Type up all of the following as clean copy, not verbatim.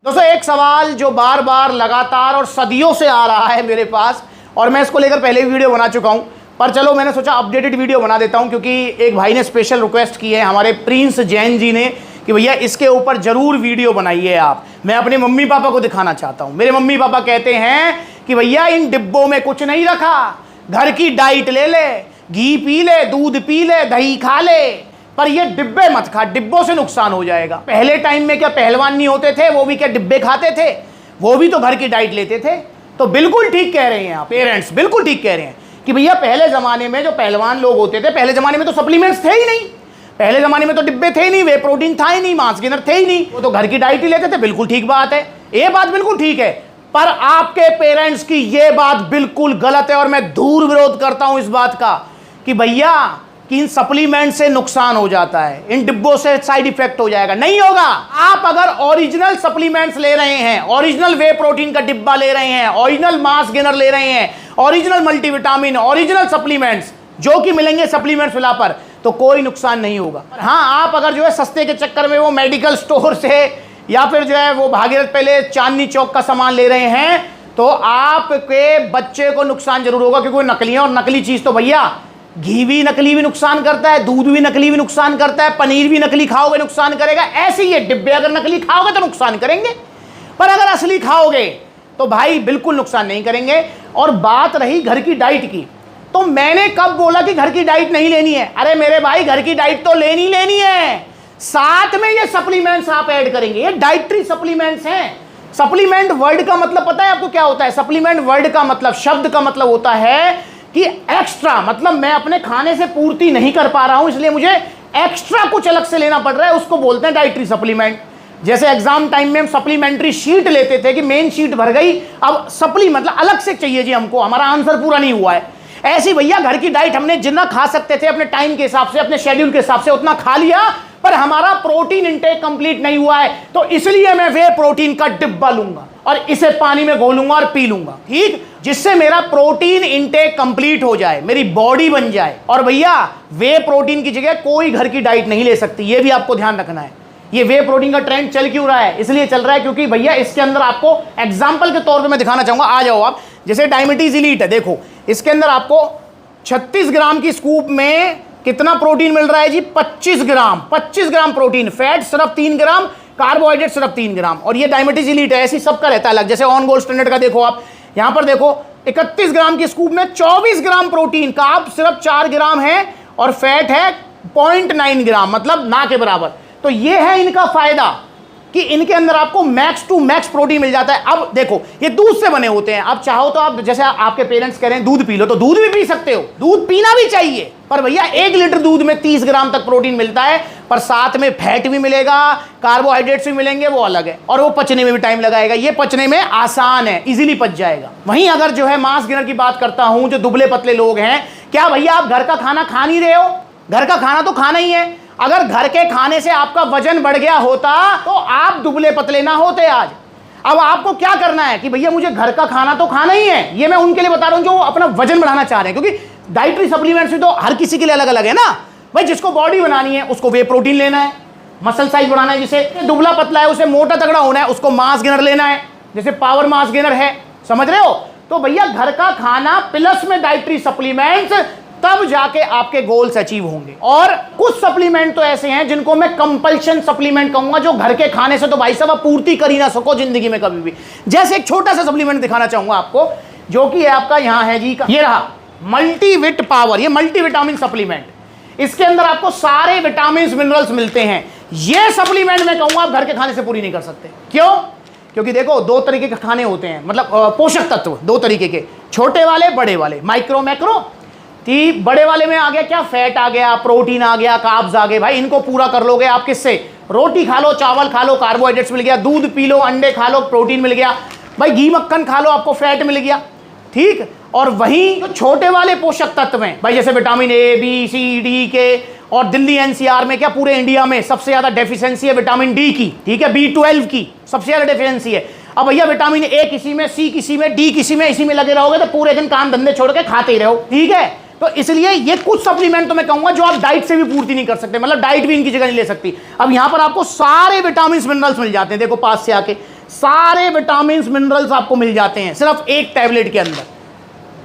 दोस्तों एक सवाल जो बार बार लगातार और सदियों से आ रहा है मेरे पास, और मैं इसको लेकर पहले भी वीडियो बना चुका हूं, पर चलो मैंने सोचा अपडेटेड वीडियो बना देता हूं, क्योंकि एक भाई ने स्पेशल रिक्वेस्ट की है हमारे प्रिंस जैन जी ने कि भैया इसके ऊपर जरूर वीडियो बनाइए आप। मैं अपने मम्मी पापा को दिखाना चाहता हूं। मेरे मम्मी पापा कहते हैं कि भैया इन डिब्बों में कुछ नहीं रखा, घर की डाइट ले ले, घी पी ले, दूध पी ले, दही खा ले, पर ये डिब्बे मत खा, डिब्बों से नुकसान हो जाएगा। पहले टाइम में क्या पहलवान नहीं होते थे, वो भी क्या डिब्बे खाते थे? वो भी तो घर की डाइट लेते थे। तो बिल्कुल ठीक कह रहे हैं आप पेरेंट्स, बिल्कुल ठीक कह रहे हैं कि भैया पहले जमाने में जो पहलवान लोग होते थे, पहले जमाने में तो सप्लीमेंट्स थे ही नहीं, पहले जमाने में तो डिब्बे थे ही नहीं, वे प्रोटीन था ही नहीं, मांस गेनर थे ही नहीं, वो तो घर की डाइट ही लेते थे। बिल्कुल ठीक बात है, ये बात बिल्कुल ठीक है, पर आपके पेरेंट्स की ये बात बिल्कुल गलत है और मैं दूर विरोध करता हूं इस बात का कि भैया कि इन सप्लीमेंट से नुकसान हो जाता है, इन डिब्बों से साइड इफेक्ट हो जाएगा। नहीं होगा। आप अगर ओरिजिनल सप्लीमेंट्स ले रहे हैं, ओरिजिनल वे प्रोटीन का डिब्बा ले रहे हैं, ओरिजिनल मास गेनर ले रहे हैं, ओरिजिनल मल्टीविटामिन, ओरिजिनल सप्लीमेंट्स जो कि मिलेंगे सप्लीमेंट्स वाला पर, तो कोई नुकसान नहीं होगा। हाँ, आप अगर जो है सस्ते के चक्कर में वो मेडिकल स्टोर से या फिर जो है वो भागीरथ पहले चांदनी चौक का सामान ले रहे हैं, तो आपके बच्चे को नुकसान जरूर होगा, क्योंकि वो नकली है और नकली चीज तो भैया घी भी नकली भी नुकसान करता है, दूध भी नकली भी नुकसान करता है, पनीर भी नकली खाओगे नुकसान करेगा। ऐसे ही ये डिब्बे अगर नकली खाओगे तो नुकसान करेंगे, पर अगर असली खाओगे तो भाई बिल्कुल नुकसान नहीं करेंगे। और बात रही घर की डाइट की, तो मैंने कब बोला कि घर की डाइट नहीं लेनी है? अरे मेरे भाई घर की डाइट तो लेनी है, साथ में ये सप्लीमेंट्स आप ऐड करेंगे। ये डाइटरी सप्लीमेंट्स हैं। सप्लीमेंट वर्ड का मतलब पता है आपको क्या होता है? सप्लीमेंट वर्ड का मतलब, शब्द का मतलब होता है कि एक्स्ट्रा, मतलब मैं अपने खाने से पूर्ति नहीं कर पा रहा हूं, इसलिए मुझे एक्स्ट्रा कुछ अलग से लेना पड़ रहा है, उसको बोलते हैं डाइटरी सप्लीमेंट। जैसे एग्जाम टाइम में हम सप्लीमेंट्री शीट लेते थे कि मेन शीट भर गई, अब सप्ली मतलब अलग से चाहिए जी हमको, हमारा आंसर पूरा नहीं हुआ है। ऐसी भैया घर की डाइट हमने जितना खा सकते थे अपने टाइम के हिसाब से, अपने शेड्यूल के हिसाब से उतना खा लिया, पर हमारा प्रोटीन इंटेक कंप्लीट नहीं हुआ है, तो इसलिए मैं वे प्रोटीन का डिब्बा लूंगा और इसे पानी में घोलूंगा और पी लूंगा, ठीक, जिससे मेरा प्रोटीन इंटेक कंप्लीट हो जाए, मेरी बॉडी बन जाए। और भैया वे प्रोटीन की जगह कोई घर की डाइट नहीं ले सकती, ये भी आपको ध्यान रखना है। ये वे प्रोटीन का ट्रेंड चल क्यों रहा है? इसलिए चल रहा है क्योंकि भैया इसके अंदर आपको एग्जाम्पल के तौर पर मैं दिखाना चाहूंगा, आ जाओ आप। जैसे डायबिटीज इलीट है, देखो इसके अंदर आपको 36 ग्राम की स्कूप में कितना प्रोटीन मिल रहा है जी? 25 ग्राम, 25 ग्राम प्रोटीन, फैट सिर्फ 3 ग्राम, कार्बोहाइड्रेट सिर्फ 3 ग्राम। और ये डायबिटीज इलीट है, ऐसी सबका रहता है अलग। जैसे ऑन गोल्ड स्टैंडर्ड का देखो आप, यहां पर देखो 31 ग्राम की स्कूप में 24 ग्राम प्रोटीन, कार्ब सिर्फ 4 ग्राम है और फैट है 0.9 ग्राम, मतलब ना के बराबर। तो ये है इनका फायदा कि इनके अंदर आपको मैक्स टू मैक्स प्रोटीन मिल जाता है। अब देखो ये दूध से बने होते हैं, अब चाहो तो आप, जैसे आपके पेरेंट्स कह रहे हैं दूध पी लो, तो दूध भी पी सकते हो, दूध पीना भी चाहिए, पर भैया 1 लीटर दूध में 30 ग्राम तक प्रोटीन मिलता है, पर साथ में फैट भी मिलेगा, कार्बोहाइड्रेट्स भी मिलेंगे, वो अलग है, और वो पचने में भी टाइम लगाएगा। ये पचने में आसान है, इजीली पच जाएगा। वहीं अगर जो है मांस गेनर की बात करता हूं, जो दुबले पतले लोग हैं, क्या भैया आप घर का खाना खा नहीं रहे हो? घर का खाना तो खाना ही है। अगर घर के खाने से आपका वजन बढ़ गया होता तो आप दुबले पतले ना होते आज। अब आपको क्या करना है कि भैया मुझे घर का खाना तो खाना ही है। ये मैं उनके लिए बता रहा हूं जो अपना वजन बढ़ाना चाह रहे हैं, क्योंकि डाइटरी सप्लीमेंट्स भी तो हर किसी के लिए अलग अलग है ना भाई। जिसको बॉडी बनानी है उसको वे प्रोटीन लेना है, मसल साइज बढ़ाना है, जिसे दुबला पतला है उसे मोटा तगड़ा होना है उसको मास गेनर लेना है, जैसे पावर मास गेनर है, समझ रहे हो? तो भैया घर का खाना प्लस में डाइटरी सप्लीमेंट्स, तब जाके आपके गोल्स अचीव होंगे। और कुछ सप्लीमेंट तो ऐसे हैं जिनको मैं कंपल्शन सप्लीमेंट कहूंगा, जो घर के खाने से तो भाई साहब आप पूर्ति कर ही ना सको जिंदगी में कभी भी। जैसे एक छोटा सा सप्लीमेंट दिखाना चाहूंगा आपको, जो कि आपका यहां है जी, ये रहा मल्टीविट पावर, ये मल्टीविटामिन सप्लीमेंट। इसके अंदर आपको सारे विटामिन मिनरल्स मिलते हैं। ये सप्लीमेंट मैं कहूंगा आप घर के खाने से पूरी नहीं कर सकते। क्यों? क्योंकि देखो 2 तरीके के खाने होते हैं, मतलब पोषक तत्व 2 तरीके के, छोटे वाले बड़े वाले, माइक्रो मैक्रो। कि बड़े वाले में आ गया क्या? फैट आ गया, प्रोटीन आ गया, कार्ब्स आ गए। भाई इनको पूरा कर लोगे आप किससे? रोटी खा लो, चावल खा लो, कार्बोहाइड्रेट्स मिल गया, दूध पी लो, अंडे खा लो, प्रोटीन मिल गया, भाई घी मक्खन खा लो, आपको फैट मिल गया, ठीक। और वहीं तो छोटे वाले पोषक तत्व हैं भाई, जैसे vitamin A, B, C, D के। और दिल्ली एनसीआर में क्या पूरे इंडिया में सबसे ज्यादा डेफिशिएंसी है विटामिन डी की, ठीक है, B12 की सबसे ज्यादा डेफिशिएंसी है। अब भैया विटामिन ए किसी में, सी किसी में, डी किसी में, इसी में लगे रहोगे तो पूरे दिन काम धंधे छोड़ के खाते ही रहो, ठीक है। तो इसलिए ये कुछ सप्लीमेंट तो मैं कहूंगा जो आप डाइट से भी पूर्ति नहीं कर सकते, मतलब डाइट भी इनकी जगह नहीं ले सकती। अब यहां पर आपको सारे विटामिन मिनरल्स मिल जाते हैं, देखो पास से आके सारे विटामिन मिनरल्स आपको मिल जाते हैं सिर्फ एक टैबलेट के अंदर।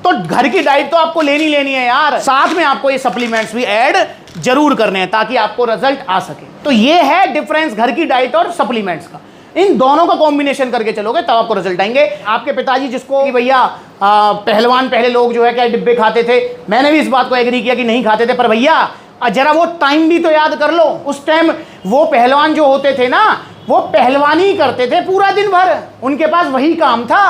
तो घर की डाइट तो आपको लेनी है यार, साथ में आपको ये सप्लीमेंट्स भी ऐड जरूर करने हैं ताकि आपको रिजल्ट आ सके। तो ये है डिफरेंस घर की डाइट और सप्लीमेंट्स का। इन दोनों का कॉम्बिनेशन करके चलोगे तब आपको रिजल्ट आएंगे। आपके पिताजी जिसको कि भैया पहलवान पहले लोग जो है क्या डिब्बे खाते थे, मैंने भी इस बात को एग्री किया कि नहीं खाते थे, पर भैया जरा वो टाइम भी तो याद कर लो। उस टाइम वो पहलवान जो होते थे ना, वो पहलवानी ही करते थे पूरा दिन भर, उनके पास वही काम था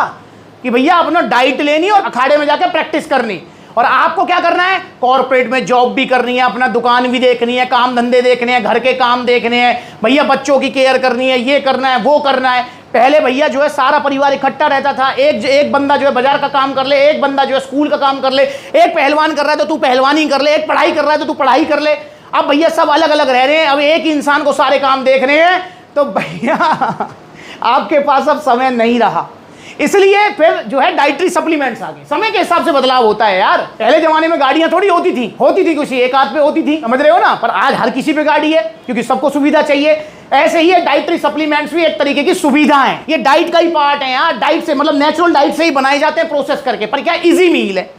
कि भैया अपना डाइट लेनी और अखाड़े में जाकर प्रैक्टिस करनी। और आपको क्या करना है, कॉर्पोरेट में जॉब भी करनी है, अपना दुकान भी देखनी है, काम धंधे देखने हैं, घर के काम देखने हैं, भैया बच्चों की केयर करनी है, ये करना है वो करना है। पहले भैया जो है सारा परिवार इकट्ठा रहता था, एक बंदा जो है बाजार का काम कर ले, एक बंदा जो है स्कूल का काम कर ले, एक पहलवान कर रहा है तो तू पहलवानी कर ले, एक पढ़ाई कर रहा है तो तू पढ़ाई कर ले। अब भैया सब अलग अलग रह रहे हैं, अब एक ही इंसान को सारे काम देखने हैं, तो भैया आपके पास अब समय नहीं रहा। इसलिए फिर जो है डाइटरी सप्लीमेंट्स आ गए। समय के हिसाब से बदलाव होता है यार। पहले जमाने में गाड़ियां थोड़ी होती थी किसी एक आध पे होती थी, समझ रहे हो ना, पर आज हर किसी पे गाड़ी है क्योंकि सबको सुविधा चाहिए। ऐसे ही डाइटरी सप्लीमेंट्स भी एक तरीके की सुविधा है, ये डाइट का ही पार्ट है यार। डाइट से मतलब नेचुरल डाइट से ही बनाए जाते हैं प्रोसेस करके, पर क्या इजी मील है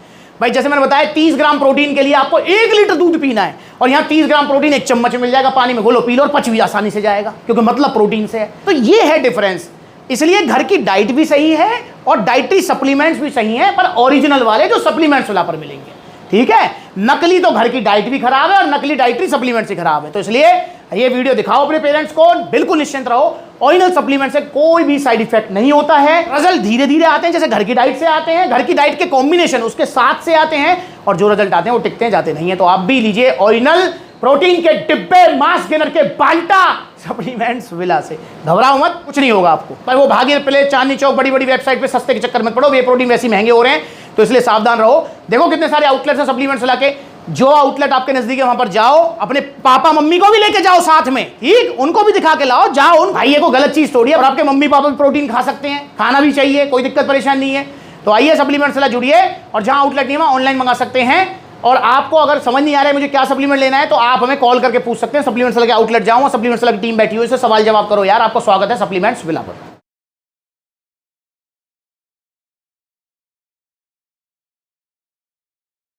भाई। जैसे मैंने बताया 30 ग्राम प्रोटीन के लिए आपको 1 लीटर दूध पीना है, और यहाँ 30 ग्राम प्रोटीन 1 चम्मच मिल जाएगा, पानी में घोलो पी लो और पच भी आसानी से जाएगा क्योंकि मतलब प्रोटीन से है। तो ये है डिफरेंस। इसलिए घर की डाइट भी सही है और डाइटरी सप्लीमेंट्स भी सही हैं, पर ओरिजिनल वाले जो सप्लीमेंट्स वाला पर मिलेंगे, ठीक है। नकली तो घर की डाइट भी खराब है और नकली डाइटरी सप्लीमेंट्स भी खराब है। तो इसलिए ये वीडियो दिखाओ अपने पेरेंट्स को, बिल्कुल निश्चिंत रहो, ओरिजिनल सप्लीमेंट से कोई भी साइड इफेक्ट नहीं होता है। रिजल्ट धीरे धीरे आते हैं, जैसे घर की डाइट से आते हैं, घर की डाइट के कॉम्बिनेशन उसके साथ से आते हैं, और जो रिजल्ट आते हैं वो टिकते जाते नहीं है। तो आप भी लीजिए ओरिजिनल प्रोटीन के डिब्बे, मास गेनर के बाल्टा सप्लीमेंट्स विला से। घबराओ मत, कुछ नहीं होगा आपको। पर वो भागे प्ले चांदनी चौक बड़ी बड़ी वेबसाइट पे सस्ते के चक्कर मत पड़ो, वे प्रोटीन वैसे महंगे हो रहे हैं, तो इसलिए सावधान रहो। देखो कितने सारे आउटलेट्स हैं सप्लीमेंट्स ला के, जो आउटलेट आपके नजदीक है वहां पर जाओ, अपने पापा मम्मी को भी लेके जाओ साथ में, ठीक, उनको भी दिखा के लाओ, जाओ। उन भाई को गलत चीज थोड़ी है, और आपके मम्मी पापा भी प्रोटीन खा सकते हैं, खाना भी चाहिए, कोई दिक्कत परेशानी नहीं है। तो आइए सप्लीमेंट्स से जुड़िए, और जहां आउटलेट नहीं है ऑनलाइन मंगा सकते हैं। और आपको अगर समझ नहीं आ रहा है मुझे क्या सप्लीमेंट लेना है, तो आप हमें कॉल करके पूछ सकते हैं। सप्लीमेंट्स के आउटलेट जाऊँ, सप्लीमेंट्स की टीम बैठी हुई है, सवाल जवाब करो यार, आपको स्वागत है सप्लीमेंट्स विला पर।